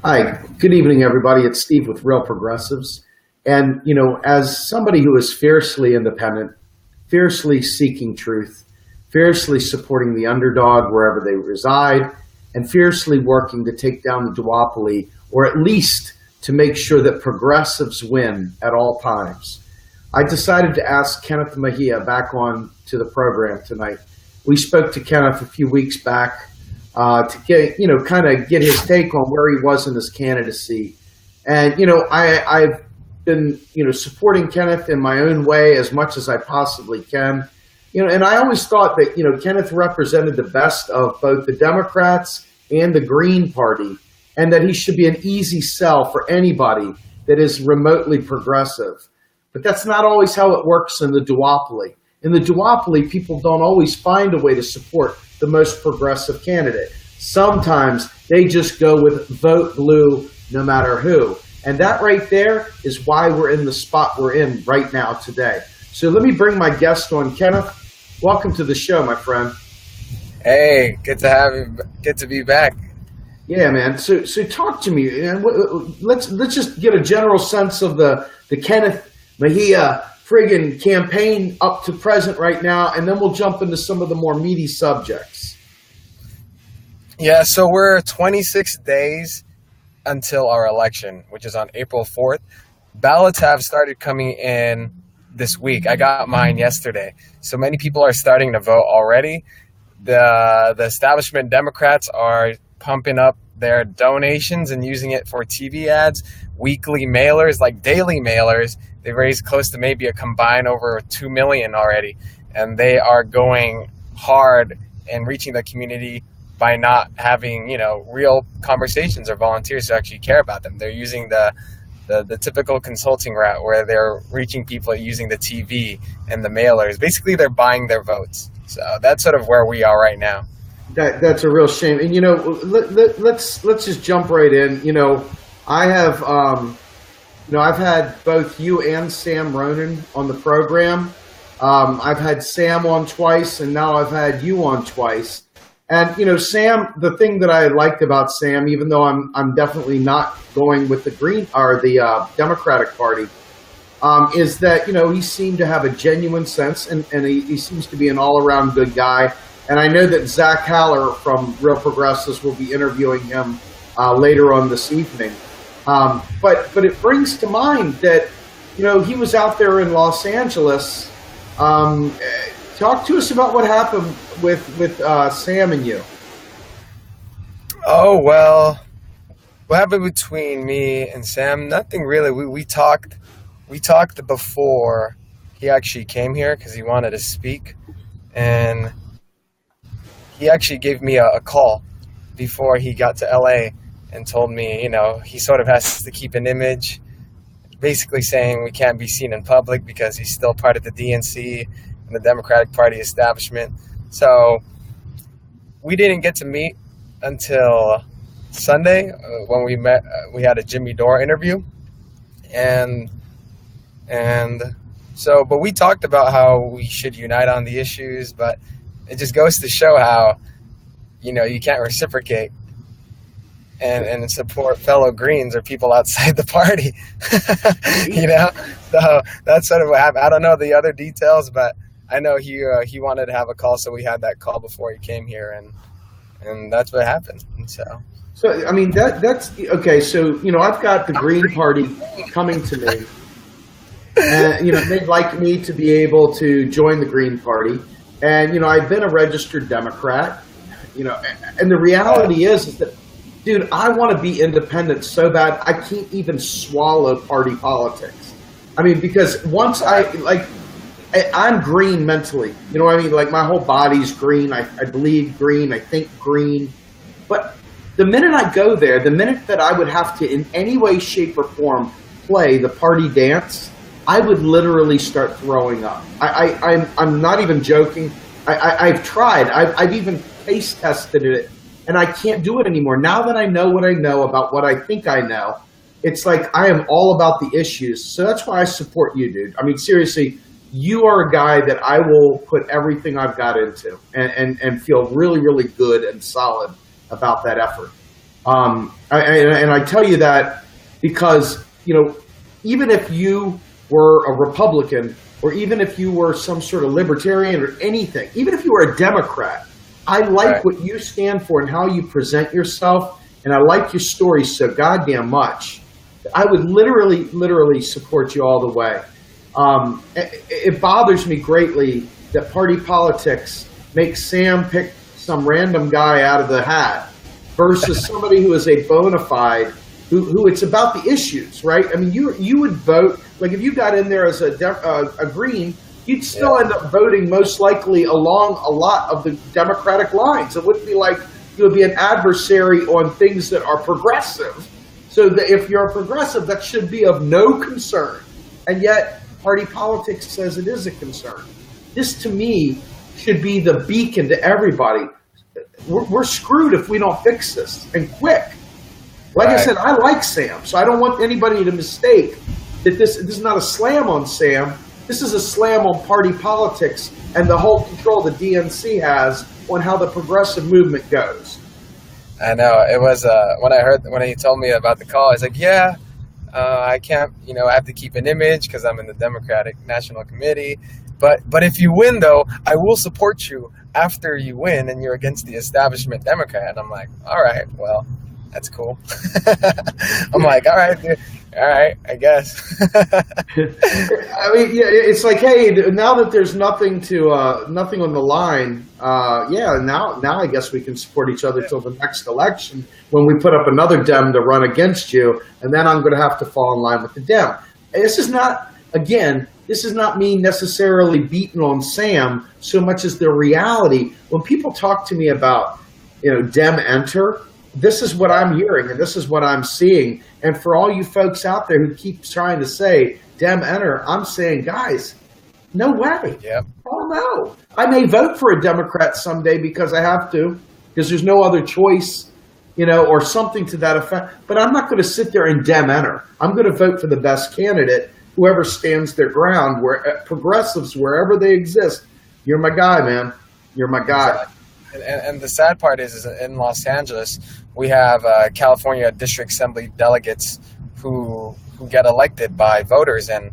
Hi, good evening, everybody. It's Steve with Real Progressives. And, as somebody who is fiercely independent, fiercely seeking truth, fiercely supporting the underdog wherever they reside, and fiercely working to take down the duopoly, or at least to make sure that progressives win at all times, I decided to ask Kenneth Mejia back on to the program tonight. We spoke to Kenneth a few weeks back to get his take on where he was in his candidacy. And, I've been, supporting Kenneth in my own way as much as I possibly can. And I always thought that, Kenneth represented the best of both the Democrats and the Green Party, and that he should be an easy sell for anybody that is remotely progressive. But that's not always how it works in the duopoly. In the duopoly, people don't always find a way to support the most progressive candidate. Sometimes they just go with vote blue no matter who. And that right there is why we're in the spot we're in right now today. So let me bring my guest on. Kenneth, welcome to the show, my friend. Hey, good to have you. Good to be back. Yeah, man. So talk to me. And let's just get a general sense of the Kenneth Mejia friggin' campaign up to present right now, and then we'll jump into some of the more meaty subjects. Yeah, so we're 26 days until our election, which is on April 4th. Ballots have started coming in this week. I got mine yesterday. So many people are starting to vote already. The establishment Democrats are pumping up their donations and using it for TV ads, weekly mailers, like daily mailers. They've raised close to maybe a combined over 2 million already. And they are going hard and reaching the community by not having, real conversations or volunteers who actually care about them. They're using the typical consulting route where they're reaching people using the TV and the mailers. Basically, they're buying their votes. So that's sort of where we are right now. That's a real shame. And, let's just jump right in. I have, I've had both you and Sam Ronan on the program. I've had Sam on twice, and now I've had you on twice. And, Sam, the thing that I liked about Sam, even though I'm definitely not going with the Democratic Party, is that, he seemed to have a genuine sense, and he seems to be an all-around good guy. And I know that Zach Haller from Real Progressives will be interviewing him later on this evening. But it brings to mind that, he was out there in Los Angeles. Talk to us about what happened with Sam and you. Oh, well, what happened between me and Sam? Nothing really. We talked before he actually came here because he wanted to speak. And he actually gave me a call before he got to LA and told me, he sort of has to keep an image, basically saying we can't be seen in public because he's still part of the DNC and the Democratic Party establishment. So we didn't get to meet until Sunday when we met. We had a Jimmy Dore interview. But we talked about how we should unite on the issues, but it just goes to show how, you can't reciprocate and support fellow Greens or people outside the party, So that's sort of what happened. I don't know the other details, but I know he wanted to have a call, so we had that call before he came here, and that's what happened. And so I mean, that's okay. So, I've got the Green Party coming to me, and, they'd like me to be able to join the Green Party. And, I've been a registered Democrat, and the reality is that, dude, I want to be independent so bad, I can't even swallow party politics. I mean, because once I'm green mentally, like my whole body's green. I bleed green. I think green. But the minute I go there, the minute that I would have to in any way, shape, or form play the party dance, I would literally start throwing up. I'm not even joking. I've tried. I've even taste tested it, and I can't do it anymore. Now that I know what I know about what I think I know, it's like I am all about the issues. So that's why I support you, dude. I mean, seriously, you are a guy that I will put everything I've got into and feel really, really good and solid about that effort. And I tell you that because, even if you were a Republican, or even if you were some sort of libertarian or anything, even if you were a Democrat, I like what you stand for and how you present yourself, and I like your story so goddamn much. I would literally support you all the way. It bothers me greatly that party politics makes Sam pick some random guy out of the hat versus somebody who is a bona fide, who it's about the issues, right? I mean, you would vote, like if you got in there as a Green, you'd still end up voting most likely along a lot of the Democratic lines. It wouldn't be like you would be an adversary on things that are progressive. So that if you're a progressive, that should be of no concern. And yet, party politics says it is a concern. This, to me, should be the beacon to everybody. We're screwed if we don't fix this, and quick. Like I said, I like Sam, so I don't want anybody to mistake that this is not a slam on Sam. This is a slam on party politics and the whole control the DNC has on how the progressive movement goes. I know. It was when he told me about the call, I was like, I can't, I have to keep an image because I'm in the Democratic National Committee. But if you win, though, I will support you after you win and you're against the establishment Democrat. And I'm like, all right, well, that's cool. I'm like, all right, dude. All right, I guess. I mean, yeah, it's like, hey, now that there's nothing on the line, now I guess we can support each other till the next election when we put up another Dem to run against you, and then I'm going to have to fall in line with the Dem. This is not me necessarily beating on Sam so much as the reality. When people talk to me about, Dem enter, this is what I'm hearing and this is what I'm seeing. And for all you folks out there who keep trying to say Dem enter, I'm saying, guys, no way. Yep. Oh no. I may vote for a Democrat someday because I have to, because there's no other choice, or something to that effect. But I'm not going to sit there and Dem enter. I'm going to vote for the best candidate, whoever stands their ground, progressives, wherever they exist. You're my guy, man. You're my guy. Exactly. And the sad part is in Los Angeles, we have California District Assembly delegates who get elected by voters. And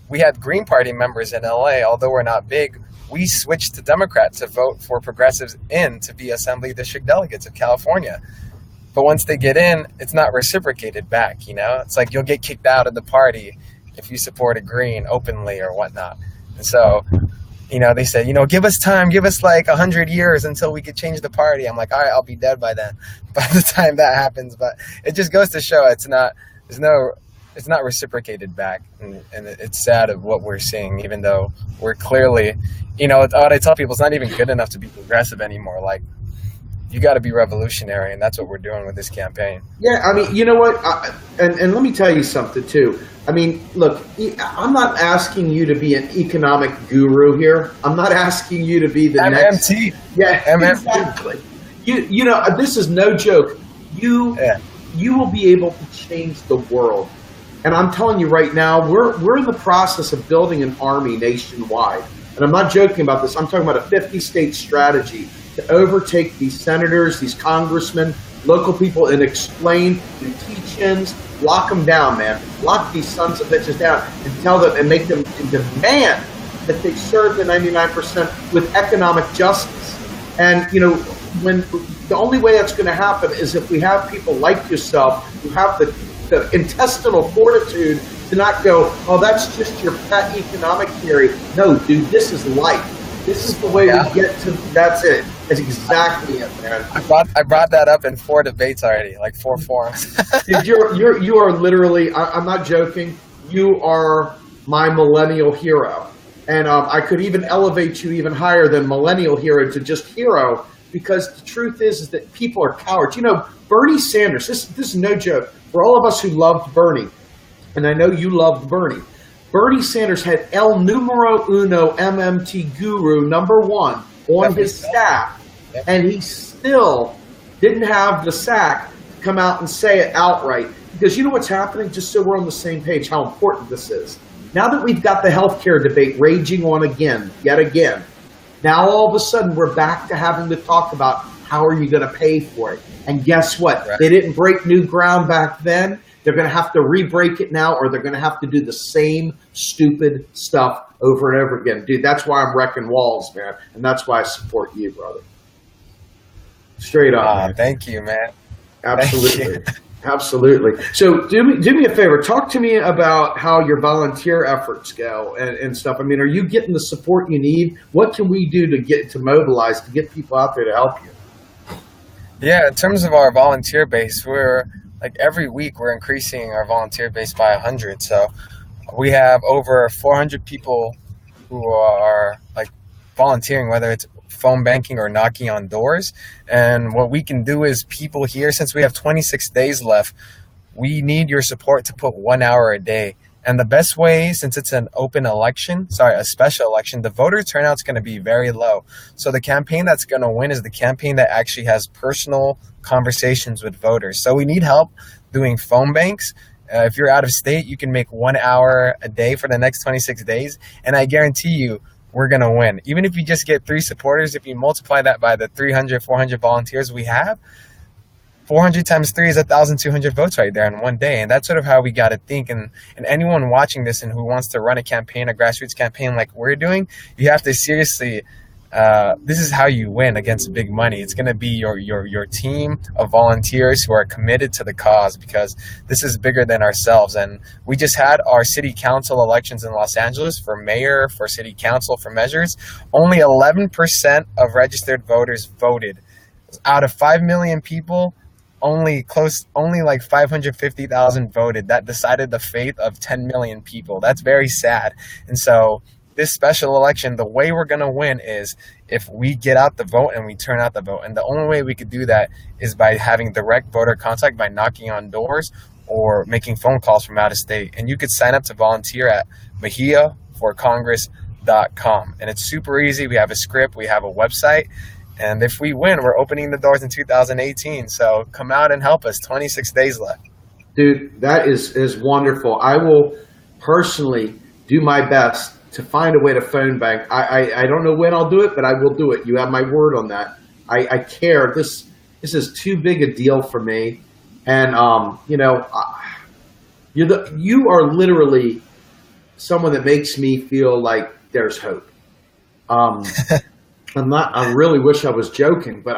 we had Green Party members in LA, although we're not big, we switched to Democrat to vote for progressives to be Assembly District delegates of California. But once they get in, it's not reciprocated back, It's like you'll get kicked out of the party if you support a Green openly or whatnot. And so, they said, give us time, give us like 100 years until we could change the party. I'm like, all right, I'll be dead by then, by the time that happens. But it just goes to show it's not reciprocated back. And it's sad of what we're seeing, even though we're clearly, what I tell people, it's not even good enough to be progressive anymore. Like, you got to be revolutionary, and that's what we're doing with this campaign. Yeah, I mean, you know what? And let me tell you something, too. I mean, look, I'm not asking you to be an economic guru here. I'm not asking you to be the MMT. Yeah, MMT. Exactly. This is no joke. You will be able to change the world. And I'm telling you right now, we're in the process of building an army nationwide. And I'm not joking about this. I'm talking about a 50-state strategy to overtake these senators, these congressmen, local people, and explain and teach-ins, lock them down, man. Lock these sons of bitches down and tell them and make them demand that they serve the 99% with economic justice. And, when the only way that's going to happen is if we have people like yourself who have the intestinal fortitude to not go, oh, that's just your pet economic theory. No, dude, this is life. This is the way we get to, that's it. That's exactly it, man. I brought that up in 4 debates already, like 4 forums. Dude, you are literally, I'm not joking, you are my millennial hero. And I could even elevate you even higher than millennial hero to just hero, because the truth is that people are cowards. Bernie Sanders, this is no joke. For all of us who loved Bernie, and I know you loved Bernie Sanders had El Numero Uno MMT Guru #1 on his staff, and he still didn't have the sack to come out and say it outright. Because you know what's happening, just so we're on the same page, how important this is. Now that we've got the healthcare debate raging on yet again, now all of a sudden we're back to having to talk about how are you going to pay for it? And guess what? Right. They didn't break new ground back then. They're going to have to re-break it now, or they're going to have to do the same stupid stuff over and over again. Dude, that's why I'm wrecking walls, man. And that's why I support you, brother. Straight up. Man. Thank you, man. Absolutely. Absolutely. So do me a favor. Talk to me about how your volunteer efforts go and stuff. I mean, are you getting the support you need? What can we do to mobilize, to get people out there to help you? Yeah, in terms of our volunteer base, we're like every week we're increasing our volunteer base by 100. So we have over 400 people who are like volunteering, whether it's phone banking or knocking on doors. And what we can do is people here, since we have 26 days left, we need your support to put 1 hour a day. And the best way, since it's an a special election, the voter turnout is going to be very low. So the campaign that's going to win is the campaign that actually has personal conversations with voters. So we need help doing phone banks. If you're out of state, you can make 1 hour a day for the next 26 days. And I guarantee you, we're going to win. Even if you just get 3 supporters, if you multiply that by the 300, 400 volunteers we have, 400 times 3 is 1,200 votes right there in one day. And that's sort of how we got to think. And anyone watching this and who wants to run a campaign, a grassroots campaign like we're doing, you have to seriously, this is how you win against big money. It's going to be your team of volunteers who are committed to the cause, because this is bigger than ourselves. And we just had our city council elections in Los Angeles for mayor, for city council, for measures. Only 11% of registered voters voted. Out of 5 million people, only like 550,000 voted. That decided the fate of 10 million people. That's very sad. And so this special election, the way we're going to win is if we get out the vote and we turn out the vote. And the only way we could do that is by having direct voter contact, by knocking on doors or making phone calls from out of state. And you could sign up to volunteer at mejiaforcongress.com. And it's super easy. We have a script. We have a website. And if we win, we're opening the doors in 2018. So come out and help us. 26 days left. Dude, that is wonderful. I will personally do my best to find a way to phone bank. I don't know when I'll do it, but I will do it. You have my word on that. I care. This is too big a deal for me. And, you are literally someone that makes me feel like there's hope. I really wish I was joking, but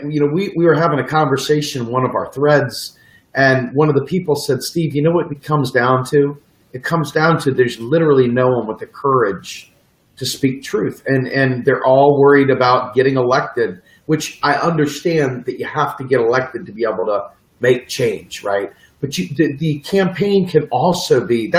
we were having a conversation in one of our threads, and one of the people said, Steve, you know what it comes down to? It comes down to there's literally no one with the courage to speak truth. And they're all worried about getting elected, which I understand that you have to get elected to be able to make change, right? But the campaign can also be,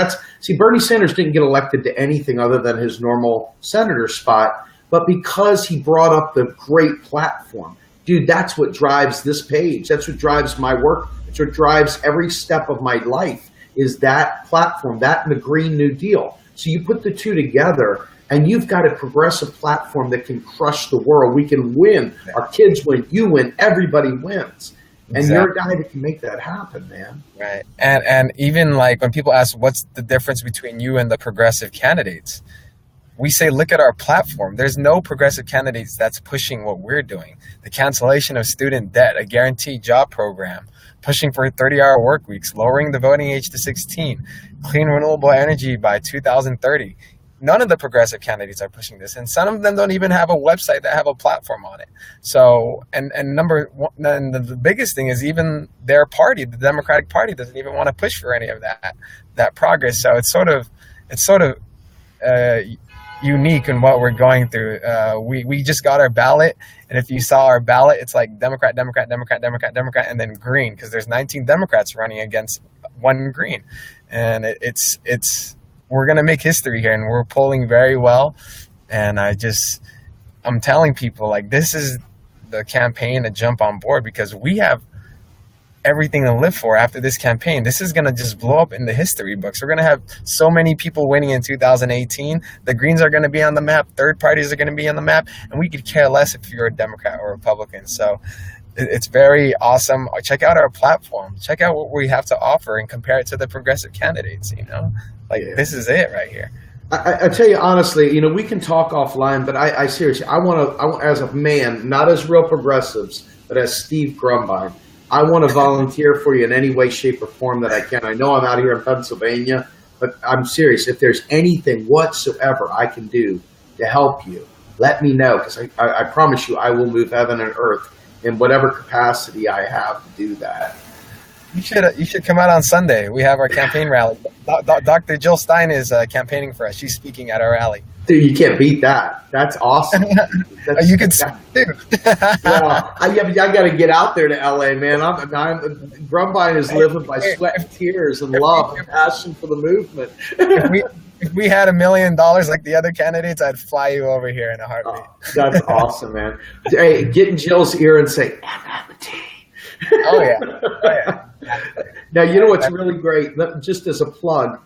Bernie Sanders didn't get elected to anything other than his normal senator spot. But because he brought up the great platform, dude, that's what drives this page. That's what drives my work. That's what drives every step of my life, is that platform, that and the Green New Deal. So you put the two together and you've got a progressive platform that can crush the world. We can win. Our kids win. You win. Everybody wins. And Exactly. You're a guy that can make that happen, man. Right. And even like when people ask what's the difference between you and the progressive candidates, we say, look at our platform. There's no progressive candidates that's pushing what we're doing. The cancellation of student debt, a guaranteed job program, pushing for 30-hour work weeks, lowering the voting age to 16, clean renewable energy by 2030. None of the progressive candidates are pushing this, and some of them don't even have a website that have a platform on it. So, and the biggest thing is even their party, the Democratic Party, doesn't even want to push for any of that progress. So it's sort of unique in what we're going through. We just got our ballot, and if you saw our ballot, it's like Democrat, Democrat, Democrat, Democrat, Democrat, and then green, because there's 19 Democrats running against one green, and it's we're gonna make history here, and we're polling very well. And I'm telling people, like, this is the campaign to jump on board, because we have everything to live for after this campaign. This is going to just blow up in the history books. We're going to have so many people winning in 2018. The Greens are going to be on the map. Third parties are going to be on the map. And we could care less if you're a Democrat or Republican. So it's very awesome. Check out our platform. Check out what we have to offer and compare it to the progressive candidates, This is it right here. I tell you honestly, we can talk offline, but I seriously, I want as a man, not as real progressives, but as Steve Grumbine. I want to volunteer for you in any way, shape, or form that I can. I know I'm out here in Pennsylvania, but I'm serious. If there's anything whatsoever I can do to help you, let me know, because I promise you I will move heaven and earth in whatever capacity I have to do that. You should come out on Sunday. We have our campaign rally. Dr. Jill Stein is campaigning for us. She's speaking at our rally. Dude, you can't beat that. That's awesome. You can see too. Well, I got to get out there to LA, man. Grumbine is living by sweat and tears and love and passion for the movement. If we had $1 million like the other candidates, I'd fly you over here in a heartbeat. Oh, that's awesome, man. Hey, get in Jill's ear and say, "MMT." Oh yeah. Now, you know what's really great? Just as a plug,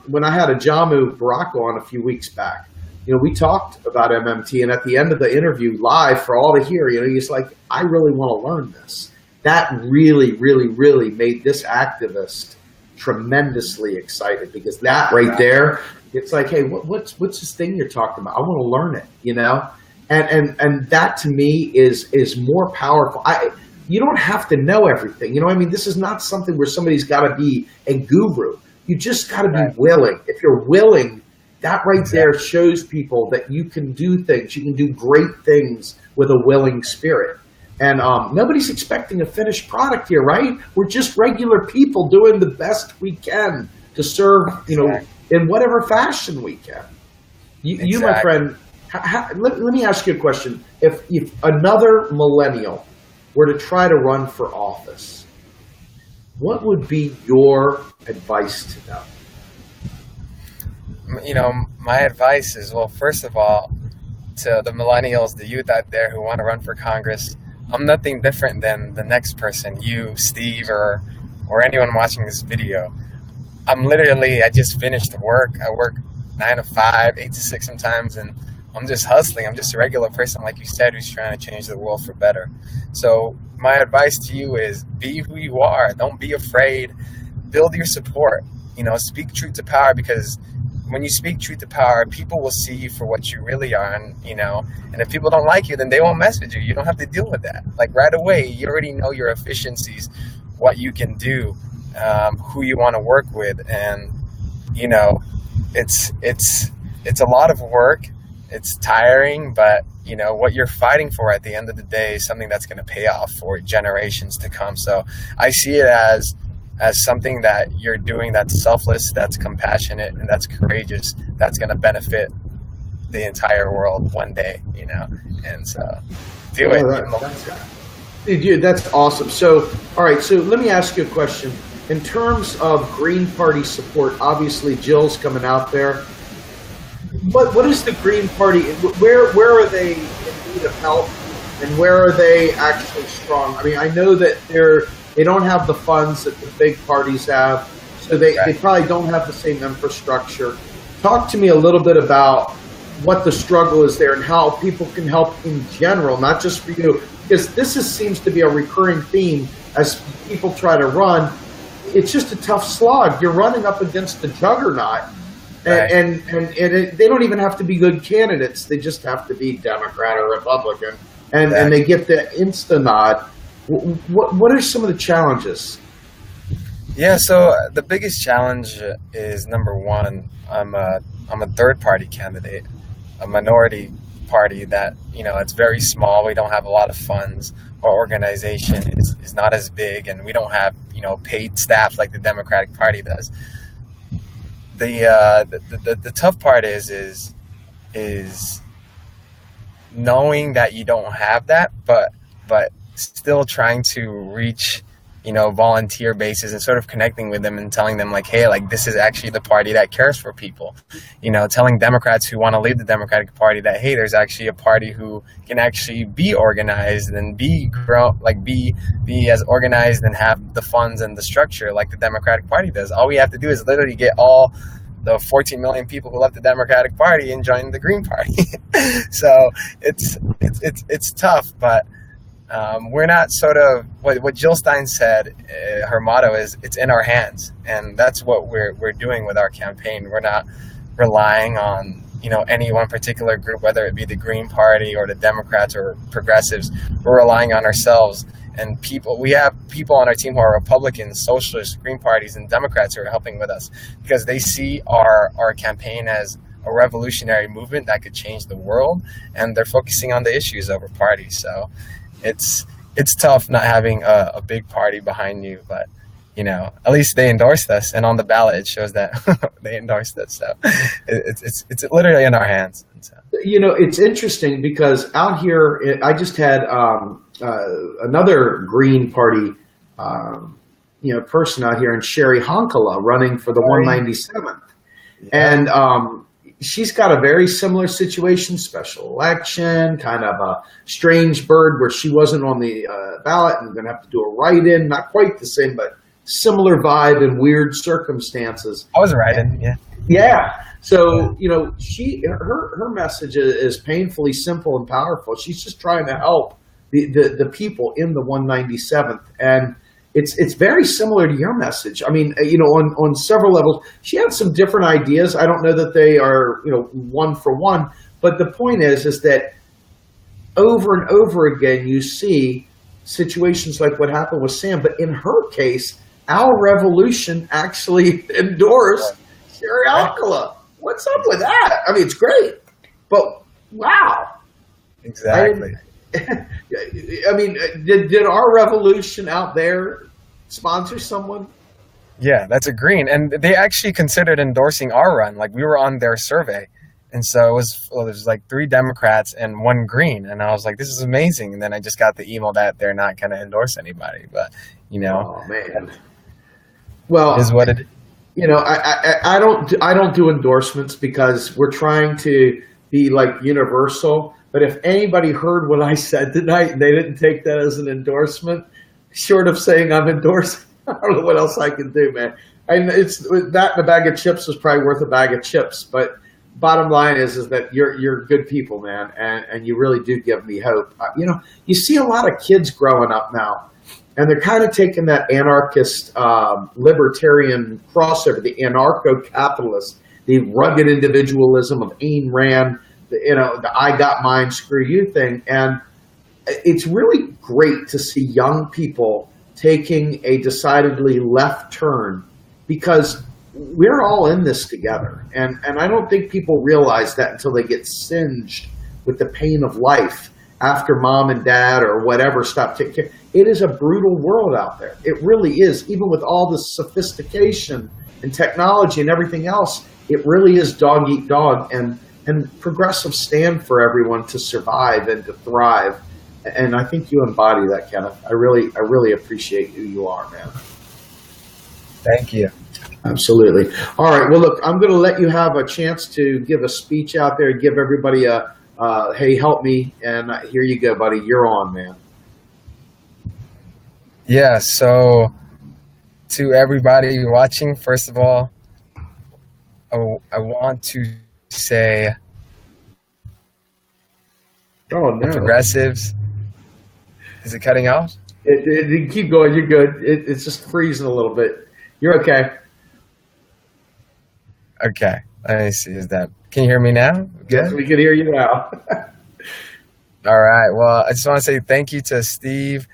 when I had a Jamu Baraka on a few weeks back, we talked about MMT, and at the end of the interview, live for all to hear, he's like, I really want to learn this. That really, really, really made this activist tremendously excited, because that right there, it's like, hey, what's this thing you're talking about? I want to learn it, and that to me is more powerful. You don't have to know everything. This is not something where somebody's got to be a guru. You just got to be willing. If you're willing, that right there shows people that you can do things. You can do great things with a willing spirit. And nobody's expecting a finished product here, right? We're just regular people doing the best we can to serve, in whatever fashion we can. You my friend, let me ask you a question. If another millennial were to try to run for office, what would be your advice to them? My advice is, well, first of all, to the millennials, the youth out there who want to run for Congress, I'm nothing different than the next person, you, Steve, or anyone watching this video. I just finished work. I work 9 to 5, 8 to 6 sometimes, and I'm just hustling. I'm just a regular person, like you said, who's trying to change the world for better. So my advice to you is be who you are. Don't be afraid. Build your support. Speak truth to power, because when you speak truth to power, people will see you for what you really are. And if people don't like you, then they won't message you. You don't have to deal with that. Like right away, you already know your efficiencies, what you can do, who you want to work with. And, it's a lot of work. It's tiring, but what you're fighting for at the end of the day is something that's going to pay off for generations to come. So I see it as something that you're doing that's selfless, that's compassionate, and that's courageous, that's going to benefit the entire world one day, and so do it. Dude, that's awesome. So, all right, so let me ask you a question. In terms of Green Party support, obviously Jill's coming out there. What is the Green Party? Where are they in need of help, and where are they actually strong? I know that they don't have the funds that the big parties have, so they probably don't have the same infrastructure. Talk to me a little bit about what the struggle is there and how people can help in general, not just for you, because this seems to be a recurring theme as people try to run. It's just a tough slog. You're running up against the juggernaut. Right. And they don't even have to be good candidates. They just have to be Democrat or Republican, and they get the insta nod. What are some of the challenges? Yeah, so the biggest challenge is, number one, I'm a third party candidate, a minority party that it's very small. We don't have a lot of funds. Our organization is not as big, and we don't have paid staff like the Democratic Party does. The tough part is knowing that you don't have that, but still trying to reach volunteer bases and sort of connecting with them and telling them like, hey, like this is actually the party that cares for people. Telling Democrats who want to leave the Democratic Party that, hey, there's actually a party who can actually be organized and be as organized and have the funds and the structure like the Democratic Party does. All we have to do is literally get all the 14 million people who left the Democratic Party and join the Green Party. So it's tough, but we're not sort of what Jill Stein said. Her motto is "It's in our hands," and that's what we're doing with our campaign. We're not relying on any one particular group, whether it be the Green Party or the Democrats or progressives. We're relying on ourselves. And we have people on our team who are Republicans, socialists, Green Parties, and Democrats who are helping with us because they see our campaign as a revolutionary movement that could change the world, and they're focusing on the issues over parties. So it's tough not having a big party behind you, but at least they endorsed us, and on the ballot it shows that they endorsed us. So it's literally in our hands. So. It's interesting because out here, I just had another Green Party, person out here in Sherry Honkala running for the 197th, and she's got a very similar situation, special election, kind of a strange bird where she wasn't on the ballot and going to have to do a write-in, not quite the same, but similar vibe and weird circumstances. I was a write-in, yeah. Yeah. So, her message is painfully simple and powerful. She's just trying to help the people in the 197th. And it's very similar to your message. I mean, on several levels, she had some different ideas. I don't know that they are, one for one, but the point is that over and over again, you see situations like what happened with Sam, but in her case, our revolution actually endorsed Sherry Alcala. What's up with that? I mean, it's great, but wow. Exactly. I mean, did our revolution out there sponsor someone? Yeah, that's a Green. And they actually considered endorsing our run. Like, we were on their survey. And so it was like 3 Democrats and 1 Green. And I was like, this is amazing. And then I just got the email that they're not going to endorse anybody. But, Oh, man. Well, it is what it is. I don't do endorsements because we're trying to be like universal. But if anybody heard what I said tonight and they didn't take that as an endorsement, short of saying I'm endorsing, I don't know what else I can do, man. And it's that and a bag of chips is probably worth a bag of chips. But bottom line is that you're good people, man, and you really do give me hope. You see a lot of kids growing up now. And they're kind of taking that anarchist, libertarian crossover, the anarcho-capitalist, the rugged individualism of Ayn Rand, the I got mine, screw you thing. And it's really great to see young people taking a decidedly left turn because we're all in this together. And I don't think people realize that until they get singed with the pain of life after mom and dad or whatever stop taking care. It is a brutal world out there. It really is. Even with all the sophistication and technology and everything else, it really is dog eat dog. And progressives stand for everyone to survive and to thrive. And I think you embody that, Kenneth. I really appreciate who you are, man. Thank you. Absolutely. All right. Well, look, I'm going to let you have a chance to give a speech out there, give everybody a hey, help me, and here you go, buddy. You're on, man. Yeah, so to everybody watching, first of all, I want to say the progressives. Is it cutting out? Keep going. You're good. It's just freezing a little bit. You're okay. Okay. Let me see. Can you hear me now? Good? Yes, we can hear you now. All right. Well, I just want to say thank you to Steve,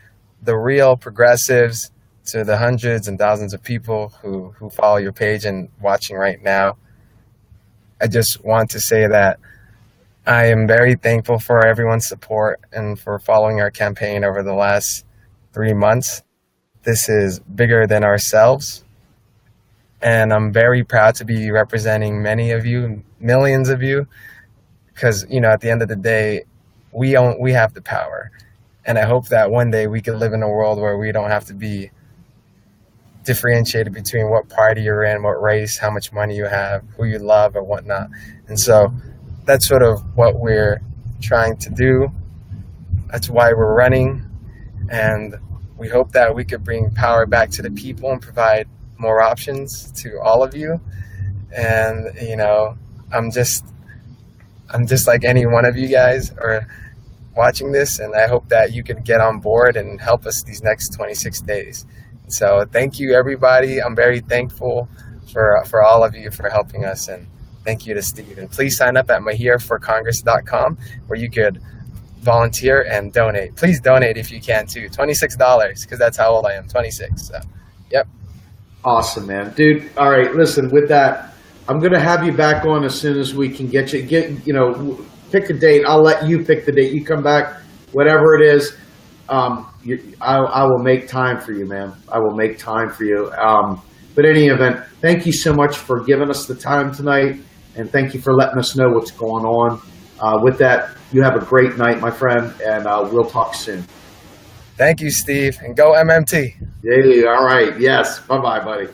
the real progressives, to the hundreds and thousands of people who follow your page and watching right now. I just want to say that I am very thankful for everyone's support and for following our campaign over the last 3 months. This is bigger than ourselves. And I'm very proud to be representing many of you, millions of you, because, at the end of the day, we have the power. And I hope that one day we can live in a world where we don't have to be differentiated between what party you're in, what race, how much money you have, who you love, or whatnot. And so that's sort of what we're trying to do. That's why we're running. And we hope that we could bring power back to the people and provide more options to all of you. And, I'm just like any one of you guys are watching this, and I hope that you can get on board and help us these next 26 days. So thank you, everybody. I'm very thankful for all of you for helping us, and Thank you to Steve. And please sign up at MejiaForCongress.com where you could volunteer and donate. Please donate if you can too. $26 because that's how old I am, 26. So, yep. Awesome, man. Dude, all right, listen, with that, I'm going to have you back on as soon as we can get pick a date. I'll let you pick the date. You come back, whatever it is. I will make time for you, man. I will make time for you. But in any event, thank you so much for giving us the time tonight, and thank you for letting us know what's going on. With that, you have a great night, my friend, and we'll talk soon. Thank you, Steve, and go MMT. Yeah, all right. Yes. Bye-bye, buddy.